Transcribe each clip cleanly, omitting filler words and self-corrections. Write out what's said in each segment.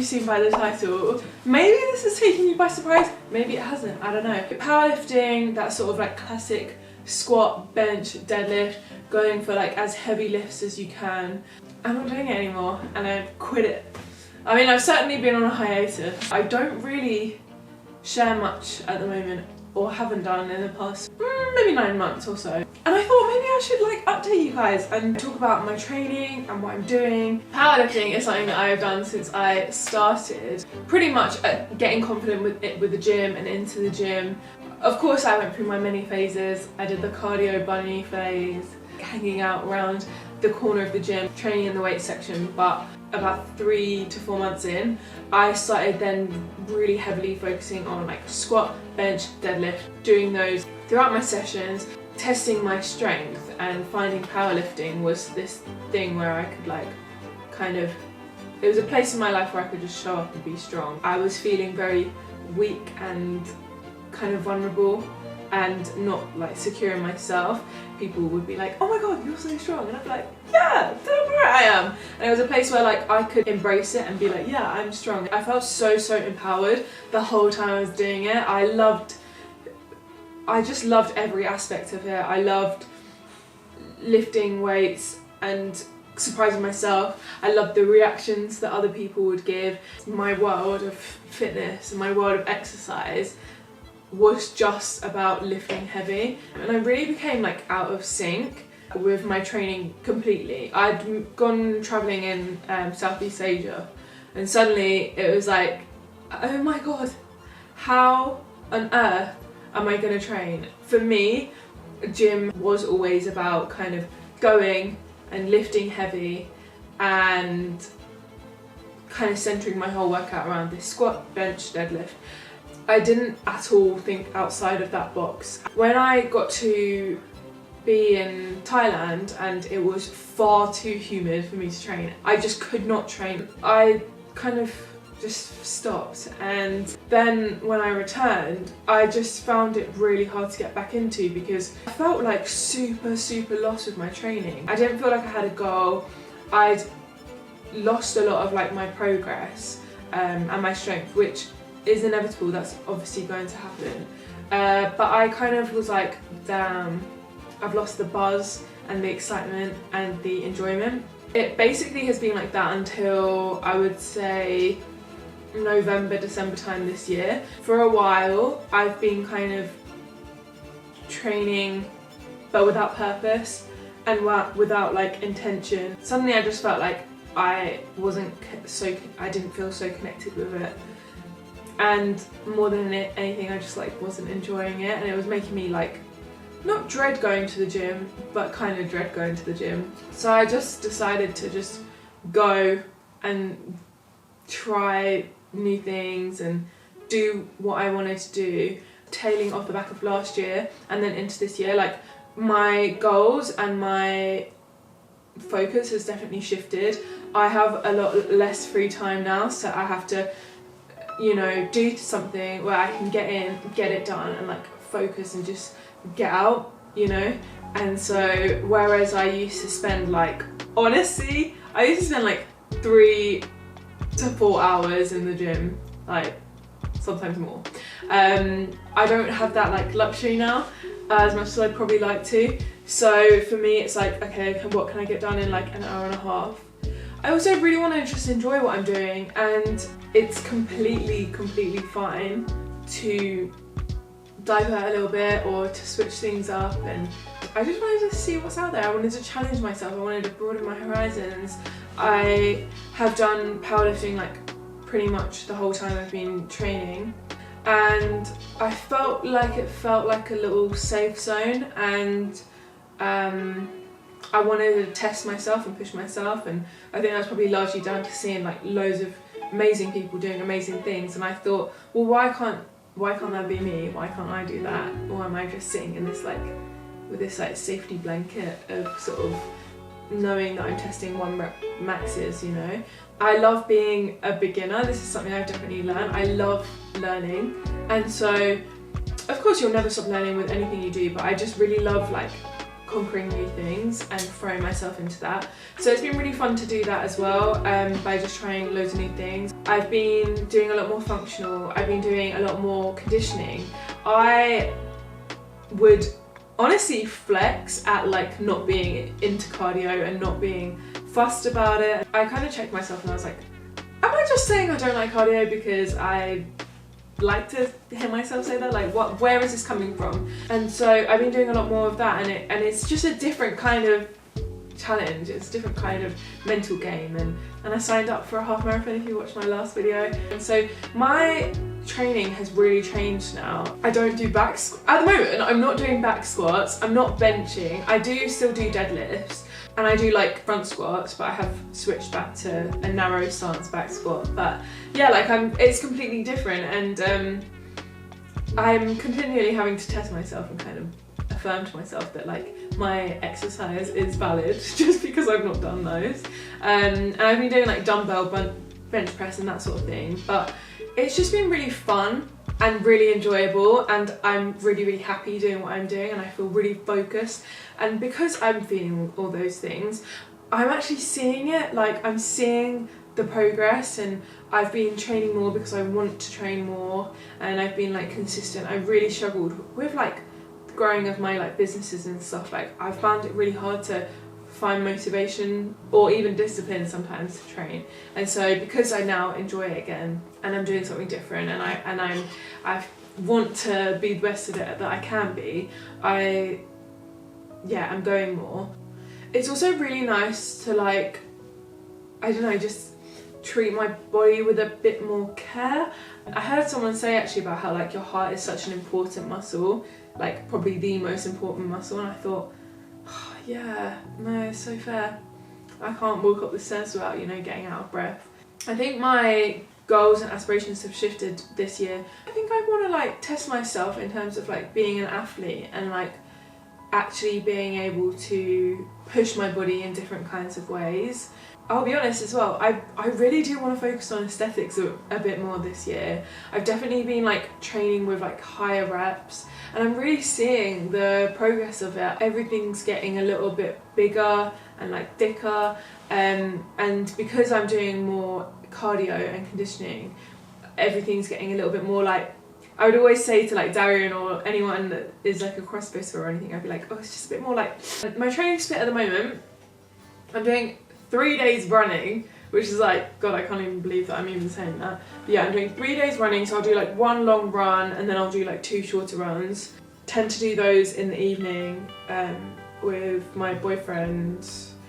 seen by the title, maybe this has taken you by surprise, maybe it hasn't, I don't know. Powerlifting, that sort of like classic squat, bench, deadlift, going for like as heavy lifts as you can. I'm not doing it anymore and I've quit it. I mean, I've certainly been on a hiatus. I don't really share much at the moment, or haven't done in the past maybe 9 months or so. And I thought maybe I should like update you guys and talk about my training and what I'm doing. Powerlifting is something that I've done since I started, pretty much getting confident with the gym and into the gym. Of course, I went through my many phases. I did the cardio bunny phase, hanging out around the corner of the gym, training in the weight section, but about 3 to 4 months in, I started then really heavily focusing on like squat, bench, deadlift, doing those throughout my sessions, testing my strength, and finding powerlifting was this thing where I could like it was a place in my life where I could just show up and be strong. I was feeling very weak and kind of vulnerable and not like secure in myself. People would be like, oh my god, you're so strong, and I'd be like, yeah, damn right I am. And it was a place where like I could embrace it and be like, yeah, I'm strong. I felt so empowered the whole time I was doing it. I just loved every aspect of it. I loved lifting weights and surprising myself. I loved the reactions that other people would give. My world of fitness and my world of exercise was just about lifting heavy, and I really became like out of sync with my training completely. I'd gone travelling in Southeast Asia, and suddenly it was like, oh my god, how on earth am I going to train? For me, gym was always about kind of going and lifting heavy and kind of centering my whole workout around this squat, bench, deadlift. I didn't at all think outside of that box. When I got to be in Thailand and it was far too humid for me to train, I just could not train. I kind of just stopped, and then when I returned, I just found it really hard to get back into because I felt like super lost with my training. I didn't feel like I had a goal. I'd lost a lot of like my progress and my strength, which is inevitable, that's obviously going to happen. But I kind of was like, damn, I've lost the buzz and the excitement and the enjoyment. It basically has been like that until I would say November, December time this year. For a while, I've been kind of training but without purpose and without like intention. Suddenly I just felt like I didn't feel so connected with it. And more than anything, I just like wasn't enjoying it, and it was making me like not dread going to the gym, but kind of dread going to the gym. So I just decided to just go and try new things and do what I wanted to do, tailing off the back of last year and then into this year. Like, my goals and my focus has definitely shifted. I have a lot less free time now, so I have to, you know, do something where I can get in, get it done, and like focus and just get out, you know. And so whereas I used to spend like, honestly, I used to spend like 3 to 4 hours in the gym, like sometimes more. I don't have that like luxury now as much as I'd probably like to. So for me it's like, okay, what can I get done in like an hour and a half? I also really want to just enjoy what I'm doing, and it's completely fine to divert a little bit or to switch things up. And I just wanted to see what's out there. I wanted to challenge myself. I wanted to broaden my horizons. I have done powerlifting like pretty much the whole time I've been training, and I felt like a little safe zone, and I wanted to test myself and push myself, and I think that's probably largely down to seeing like loads of amazing people doing amazing things, and I thought, well, why can't that be me? Why can't I do that? Or am I just sitting in this like with this like safety blanket of sort of knowing that I'm testing 1 rep maxes, you know? I love being a beginner. This is something I've definitely learned. I love learning, and so of course you'll never stop learning with anything you do, but I just really love like conquering new things and throwing myself into that. So it's been really fun to do that as well, by just trying loads of new things. I've been doing a lot more functional, I've been doing a lot more conditioning. I would honestly flex at like not being into cardio and not being fussed about it. I kind of checked myself and I was like, am I just saying I don't like cardio because I like to hear myself say that? Like, where is this coming from? And so I've been doing a lot more of that, and it's just a different kind of challenge. It's a different kind of mental game, and I signed up for a half marathon if you watched my last video. And so my training has really changed now. I don't do back at the moment. I'm not doing back squats, I'm not benching. I do still do deadlifts, and I do like front squats, but I have switched back to a narrow stance back squat. But yeah, like it's completely different, and I'm continually having to test myself and kind of affirm to myself that like my exercise is valid just because I've not done those. And I've been doing like dumbbell bench press and that sort of thing, but it's just been really fun and really enjoyable, and I'm really, really happy doing what I'm doing, and I feel really focused. And because I'm feeling all those things, I'm actually seeing it, like I'm seeing the progress, and I've been training more because I want to train more, and I've been like consistent. I really struggled with like growing of my like businesses and stuff. Like I found it really hard to find motivation or even discipline sometimes to train, and so because I now enjoy it again and I'm doing something different, and I want to be the best at it that I can be, I'm going more. It's also really nice to like, I don't know, just treat my body with a bit more care. I heard someone say actually about how like your heart is such an important muscle, like probably the most important muscle, and I thought, oh, yeah, no, it's so fair. I can't walk up the stairs without, you know, getting out of breath. I think my goals and aspirations have shifted this year. I think I want to like test myself in terms of like being an athlete and like actually being able to push my body in different kinds of ways. I'll be honest as well, I really do want to focus on aesthetics a bit more this year. I've definitely been like training with like higher reps, and I'm really seeing the progress of it. Everything's getting a little bit bigger and like thicker, and because I'm doing more cardio and conditioning, everything's getting a little bit more like, I would always say to like Darian or anyone that is like a CrossFitter or anything, I'd be like, oh, it's just a bit more like, my training split at the moment, I'm doing 3 days running, which is like, God, I can't even believe that I'm even saying that. But yeah, I'm doing 3 days running, so I'll do like one long run and then I'll do like 2 shorter runs. Tend to do those in the evening with my boyfriend,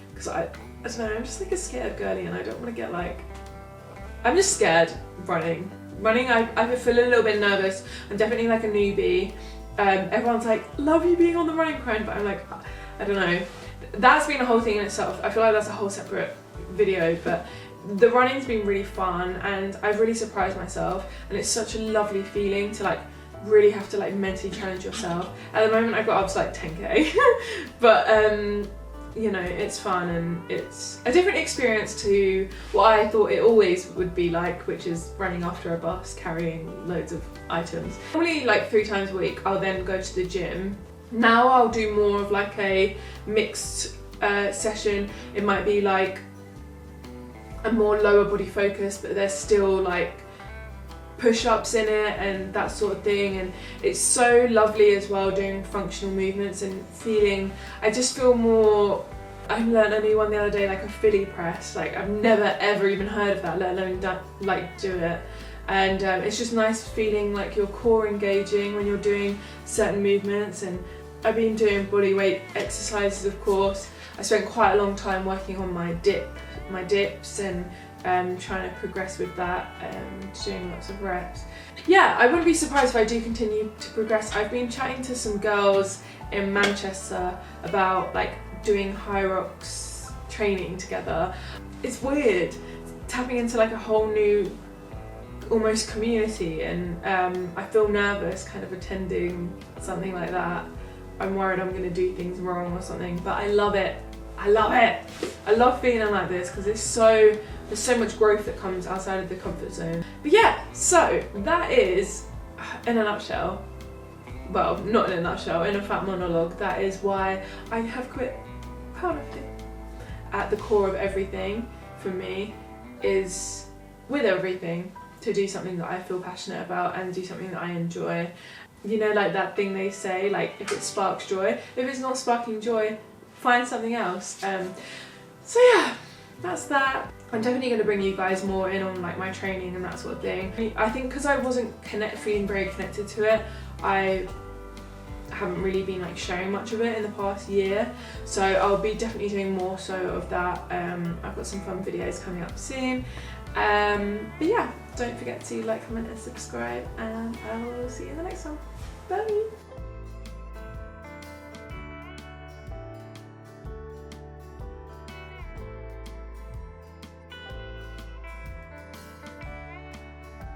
because I don't know, I'm just like a scared girly, and I don't want to get like, I'm just scared running. I feel a little bit nervous. I'm definitely like a newbie. Everyone's like, love you being on the running crane, but I'm like, I don't know. That's been a whole thing in itself. I feel like that's a whole separate video, but the running's been really fun, and I've really surprised myself, and it's such a lovely feeling to like really have to like mentally challenge yourself. At the moment I've got up to like 10k but you know, it's fun, and it's a different experience to what I thought it always would be like, which is running after a bus carrying loads of items. Normally like 3 times a week I'll then go to the gym. Now I'll do more of like a mixed session. It might be like a more lower body focus, but there's still like push-ups in it and that sort of thing, and it's so lovely as well doing functional movements and feeling, I just feel more, I learned a new one the other day, like a Philly press. Like I've never ever even heard of that, let alone do it. And it's just nice feeling like your core engaging when you're doing certain movements. And I've been doing body weight exercises, of course. I spent quite a long time working on my dips and trying to progress with that, doing lots of reps. Yeah, I wouldn't be surprised if I do continue to progress. I've been chatting to some girls in Manchester about like doing high rocks training together. It's weird tapping into like a whole new almost community, and I feel nervous kind of attending something like that. I'm worried I'm going to do things wrong or something, but I love it. I love it. I love feeling like this because there's so much growth that comes outside of the comfort zone. But yeah, so that is, in a nutshell, well, not in a nutshell, in a fat monologue, that is why I have quit powerlifting. At the core of everything for me is, with everything, to do something that I feel passionate about and do something that I enjoy. You know, like that thing they say, like if it sparks joy, if it's not sparking joy, find something else. So yeah, that's that. I'm definitely going to bring you guys more in on like my training and that sort of thing. I think because I wasn't feeling very connected to it, I haven't really been like sharing much of it in the past year, so I'll be definitely doing more so of that. I've got some fun videos coming up soon, but yeah, don't forget to like, comment and subscribe, and I will see you in the next one. Bye.